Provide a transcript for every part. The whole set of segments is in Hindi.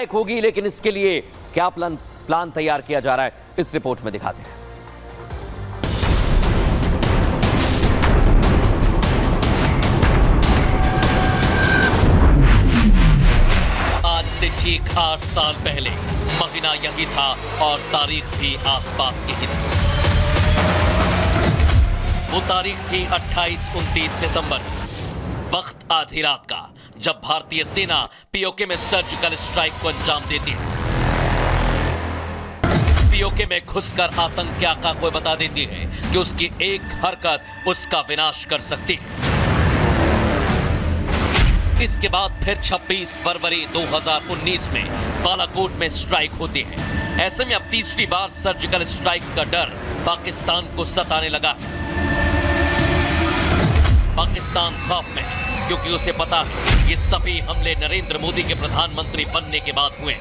स्ट्राइक होगी, लेकिन इसके लिए क्या प्लान तैयार किया जा रहा है, इस रिपोर्ट में दिखाते हैं। आज से ठीक 8 साल पहले महीना यही था और तारीख थी आसपास की ही। वो तारीख थी 28-29 सितंबर। वक्त आधी रात का, जब भारतीय सेना पीओके में सर्जिकल स्ट्राइक को अंजाम देती है। पीओके में घुसकर आतंकी को बता देती है कि उसकी एक हरकत उसका विनाश कर सकती है। इसके बाद फिर 26 फरवरी 2019 में बालाकोट में स्ट्राइक होती है। ऐसे में अब तीसरी बार सर्जिकल स्ट्राइक का डर पाकिस्तान को सताने लगा है। पाकिस्तान खौफ में है, क्योंकि उसे पता है ये सभी हमले नरेंद्र मोदी के प्रधानमंत्री बनने के बाद हुए।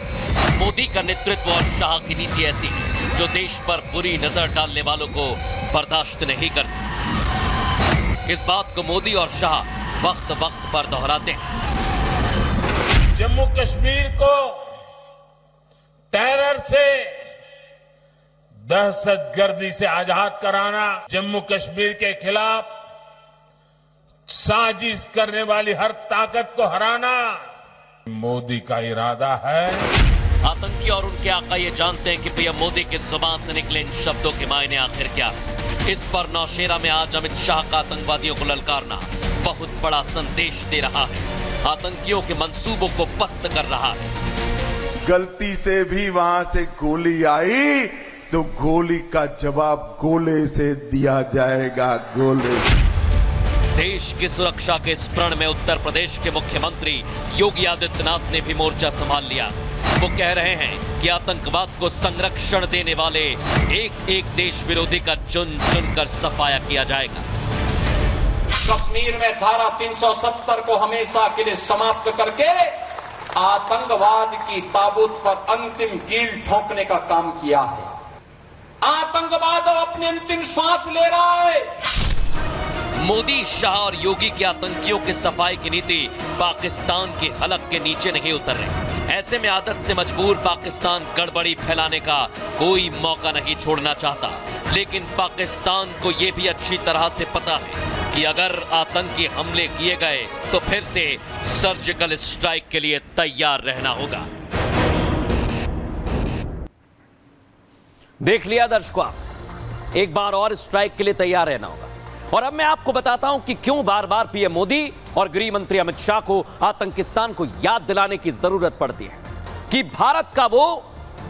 मोदी का नेतृत्व और शाह की नीति ऐसी है जो देश पर बुरी नजर डालने वालों को बर्दाश्त नहीं करती। इस बात को मोदी और शाह वक्त वक्त पर दोहराते हैं। जम्मू कश्मीर को टेरर से, दहशतगर्दी से आजाद कराना, जम्मू कश्मीर के खिलाफ साजिश करने वाली हर ताकत को हराना मोदी का इरादा है। आतंकी और उनके आका ये जानते हैं कि पीएम मोदी की जुबान से निकले इन शब्दों के मायने आखिर क्या है। इस पर नौशेरा में आज अमित शाह का आतंकवादियों को ललकारना बहुत बड़ा संदेश दे रहा है। आतंकियों के मंसूबों को पस्त कर रहा है। गलती से भी वहां से गोली आई तो गोली का जवाब गोले से दिया जाएगा, गोले। देश की सुरक्षा के इस प्रण में उत्तर प्रदेश के मुख्यमंत्री योगी आदित्यनाथ ने भी मोर्चा संभाल लिया। वो कह रहे हैं कि आतंकवाद को संरक्षण देने वाले एक एक देश विरोधी का चुन चुन कर सफाया किया जाएगा। कश्मीर में धारा 370 को हमेशा के लिए समाप्त करके आतंकवाद की ताबूत पर अंतिम कील ठोकने का काम किया है। आतंकवाद अपनी अंतिम श्वास ले रहा है। मोदी, शाह और योगी की आतंकियों के सफाई की नीति पाकिस्तान की हलक के नीचे नहीं उतर रही। ऐसे में आदत से मजबूर पाकिस्तान गड़बड़ी फैलाने का कोई मौका नहीं छोड़ना चाहता। लेकिन पाकिस्तान को यह भी अच्छी तरह से पता है कि अगर आतंकी हमले किए गए तो फिर से सर्जिकल स्ट्राइक के लिए तैयार रहना होगा। देख लिया दर्शकों, एक बार और स्ट्राइक के लिए तैयार रहना होगा। और अब मैं आपको बताता हूं कि क्यों बार बार पीएम मोदी और गृह मंत्री अमित शाह को आतंकिस्तान को याद दिलाने की जरूरत पड़ती है कि भारत का वो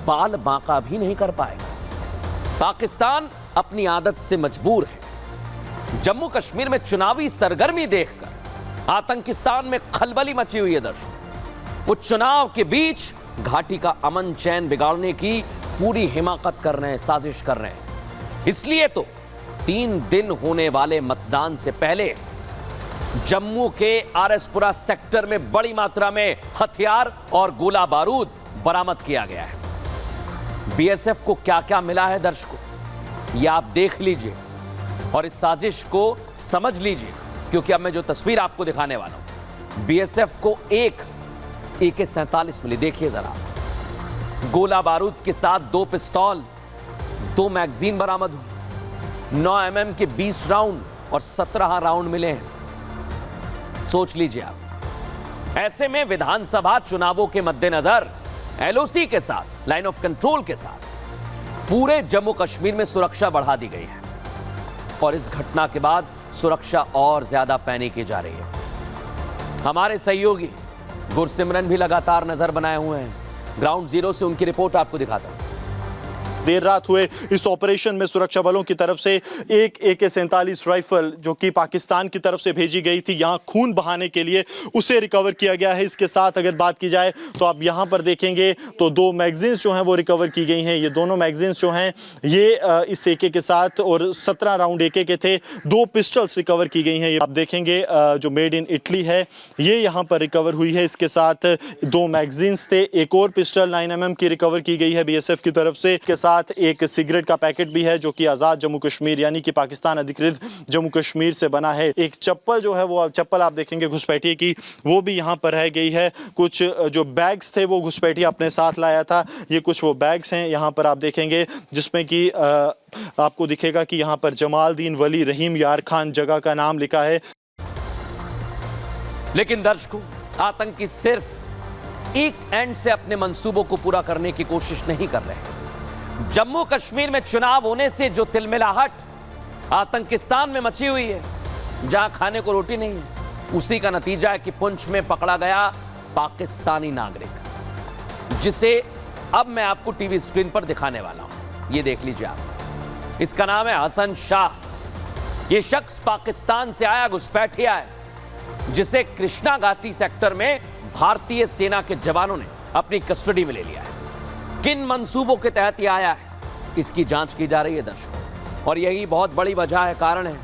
बाल बांका भी नहीं कर पाएगा। पाकिस्तान अपनी आदत से मजबूर है। जम्मू कश्मीर में चुनावी सरगर्मी देखकर आतंकिस्तान में खलबली मची हुई है दर्शकों। वो चुनाव के बीच घाटी का अमन चैन बिगाड़ने की पूरी हिमाकत कर रहे हैं, साजिश कर रहे हैं। इसलिए तो 3 दिन होने वाले मतदान से पहले जम्मू के आरएसपुरा सेक्टर में बड़ी मात्रा में हथियार और गोला बारूद बरामद किया गया है। बीएसएफ को क्या क्या मिला है दर्शकों, यह आप देख लीजिए और इस साजिश को समझ लीजिए, क्योंकि अब मैं जो तस्वीर आपको दिखाने वाला हूं, बीएसएफ को एक AK-47 मिली। देखिए जरा, गोला बारूद के साथ 2 पिस्तौल, 2 मैगजीन बरामद हुई, 9 mm के 20 राउंड और 17 राउंड मिले हैं। सोच लीजिए आप। ऐसे में विधानसभा चुनावों के मद्देनजर LOC के साथ, लाइन ऑफ कंट्रोल के साथ पूरे जम्मू कश्मीर में सुरक्षा बढ़ा दी गई है और इस घटना के बाद सुरक्षा और ज्यादा पैनी की जा रही है। हमारे सहयोगी गुरसिमरन भी लगातार नजर बनाए हुए हैं। ग्राउंड जीरो से उनकी रिपोर्ट आपको दिखाता हूं। देर रात हुए इस ऑपरेशन में सुरक्षा बलों की तरफ से एक AK-47 राइफल जो कि पाकिस्तान की तरफ से भेजी गई थी यहां खून बहाने के लिए, उसे रिकवर किया गया है। इसके साथ अगर बात की जाए तो आप यहां पर देखेंगे तो 2 मैगजीन्स जो हैं वो रिकवर की गई हैं। ये दोनों मैगजीन्स जो हैं ये इस AK के साथ, और 17 राउंड AK के थे। 2 पिस्टल्स रिकवर की गई हैं। ये आप देखेंगे जो मेड इन इटली है ये यहाँ पर रिकवर हुई है। इसके साथ 2 मैगजीन्स थे। एक और पिस्टल 9 mm की रिकवर की गई है BSF की तरफ से। इसके साथ साथ एक सिगरेट का पैकेट भी है जो कि आज़ाद जम्मू कश्मीर यानी कि पाकिस्तान अधिकृत जम्मू कश्मीर से बना है। एक चप्पल जो है वो चप्पल आप देखेंगे घुसपैठिए की, वो भी यहाँ पर रह गई है। कुछ जो बैग्स थे वो घुसपैठिया अपने साथ लाया था। ये कुछ वो बैग्स हैं यहाँ पर आप देखेंगे जिसमें कि आपको दिखेगा कि यहाँ पर जमालदीन वली रहीम यार खान जगह का नाम लिखा है। लेकिन दर्शकों, आतंकी सिर्फ एक एंड से अपने मंसूबों को पूरा करने की कोशिश नहीं कर रहे। जम्मू कश्मीर में चुनाव होने से जो तिलमिलाहट आतंकिस्तान में मची हुई है, जहां खाने को रोटी नहीं है, उसी का नतीजा है कि पुंछ में पकड़ा गया पाकिस्तानी नागरिक, जिसे अब मैं आपको टीवी स्क्रीन पर दिखाने वाला हूं। ये देख लीजिए आप। इसका नाम है हसन शाह। यह शख्स पाकिस्तान से आया घुसपैठिया है, जिसे कृष्णा घाटी सेक्टर में भारतीय सेना के जवानों ने अपनी कस्टडी में ले लिया है। किन मंसूबों के तहत यह आया है, इसकी जांच की जा रही है दर्शकों। और यही बहुत बड़ी वजह है, कारण है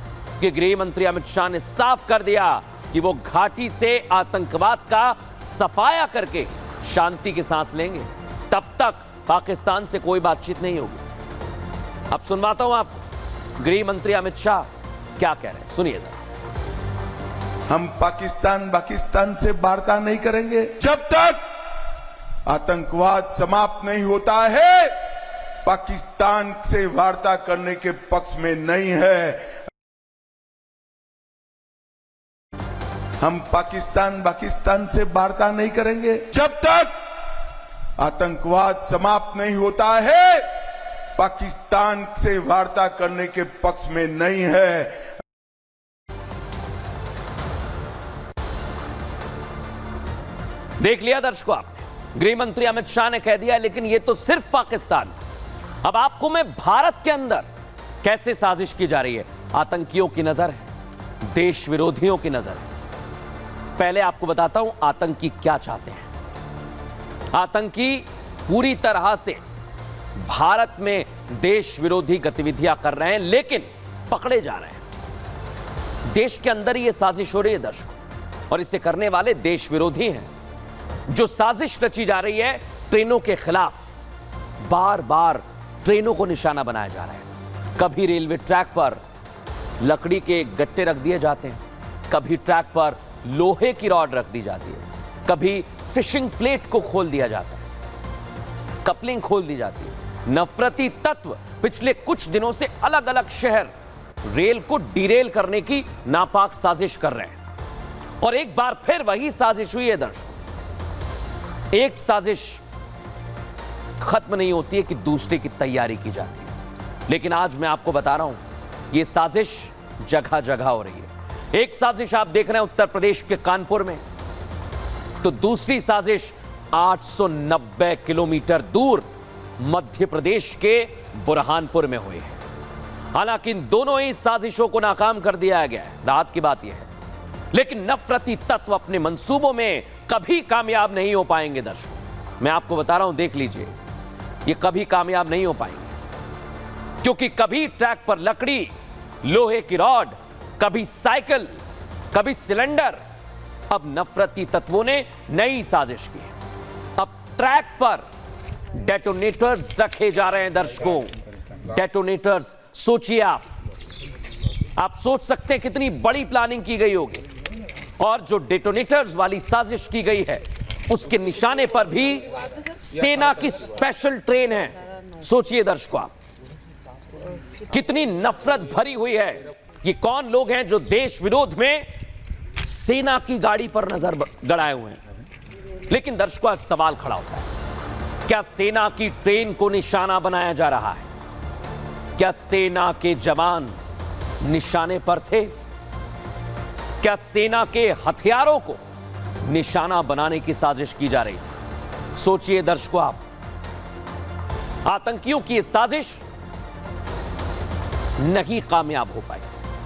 कि गृह मंत्री अमित शाह ने साफ कर दिया कि वो घाटी से आतंकवाद का सफाया करके शांति की सांस लेंगे। तब तक पाकिस्तान से कोई बातचीत नहीं होगी। अब सुनवाता हूं आपको गृह मंत्री अमित शाह क्या कह रहे हैं, सुनिएगा। हम पाकिस्तान से वार्ता नहीं करेंगे जब तक आतंकवाद समाप्त नहीं होता है। पाकिस्तान से वार्ता करने के पक्ष में नहीं है। हम पाकिस्तान से वार्ता नहीं करेंगे जब तक आतंकवाद समाप्त नहीं होता है। पाकिस्तान से वार्ता करने के पक्ष में नहीं है। देख लिया दर्शकों आपने, गृह मंत्री अमित शाह ने कह दिया, लेकिन यह तो सिर्फ पाकिस्तान। अब आपको मैं भारत के अंदर कैसे साजिश की जा रही है, आतंकियों की नजर है, देश विरोधियों की नजर है। पहले आपको बताता हूं आतंकी क्या चाहते हैं। आतंकी पूरी तरह से भारत में देश विरोधी गतिविधियां कर रहे हैं, लेकिन पकड़े जा रहे हैं। देश के अंदर ही यह साजिश हो रही है दर्शकों, और इसे करने वाले देश विरोधी हैं। जो साजिश रची जा रही है ट्रेनों के खिलाफ, बार बार ट्रेनों को निशाना बनाया जा रहा है। कभी रेलवे ट्रैक पर लकड़ी के गट्टे रख दिए जाते हैं, कभी ट्रैक पर लोहे की रॉड रख दी जाती है, कभी फिशिंग प्लेट को खोल दिया जाता है, कपलिंग खोल दी जाती है। नफरती तत्व पिछले कुछ दिनों से अलग अलग शहर रेल को डिरेल करने की नापाक साजिश कर रहे हैं। और एक बार फिर वही साजिश हुई है दर्शकों। एक साजिश खत्म नहीं होती है कि दूसरे की तैयारी की जाती है। लेकिन आज मैं आपको बता रहा हूं यह साजिश जगह जगह हो रही है। एक साजिश आप देख रहे हैं उत्तर प्रदेश के कानपुर में, तो दूसरी साजिश 890 किलोमीटर दूर मध्य प्रदेश के बुरहानपुर में हुई है। हालांकि इन दोनों ही साजिशों को नाकाम कर दिया गया है। राहत की बात यह है, लेकिन नफरती तत्व अपने मंसूबों में कभी कामयाब नहीं हो पाएंगे दर्शकों। मैं आपको बता रहा हूं, देख लीजिए, ये कभी कामयाब नहीं हो पाएंगे, क्योंकि कभी ट्रैक पर लकड़ी, लोहे की रॉड, कभी साइकिल, कभी सिलेंडर। अब नफरती तत्वों ने नई साजिश की। अब ट्रैक पर डेटोनेटर्स रखे जा रहे हैं दर्शकों। डेटोनेटर्स, सोचिए आप सोच सकते हैं कितनी बड़ी प्लानिंग की गई होगी। और जो डेटोनेटर्स वाली साजिश की गई है, उसके निशाने पर भी सेना की स्पेशल ट्रेन है। सोचिए दर्शकों आप, कितनी नफरत भरी हुई है। ये कौन लोग हैं जो देश विरोध में सेना की गाड़ी पर नजर गड़ाए हुए हैं। लेकिन दर्शकों, एक सवाल खड़ा होता है, क्या सेना की ट्रेन को निशाना बनाया जा रहा है? क्या सेना के जवान निशाने पर थे? क्या सेना के हथियारों को निशाना बनाने की साजिश की जा रही थी? सोचिए दर्शकों आप, आतंकियों की यह साजिश नहीं कामयाब हो पाई।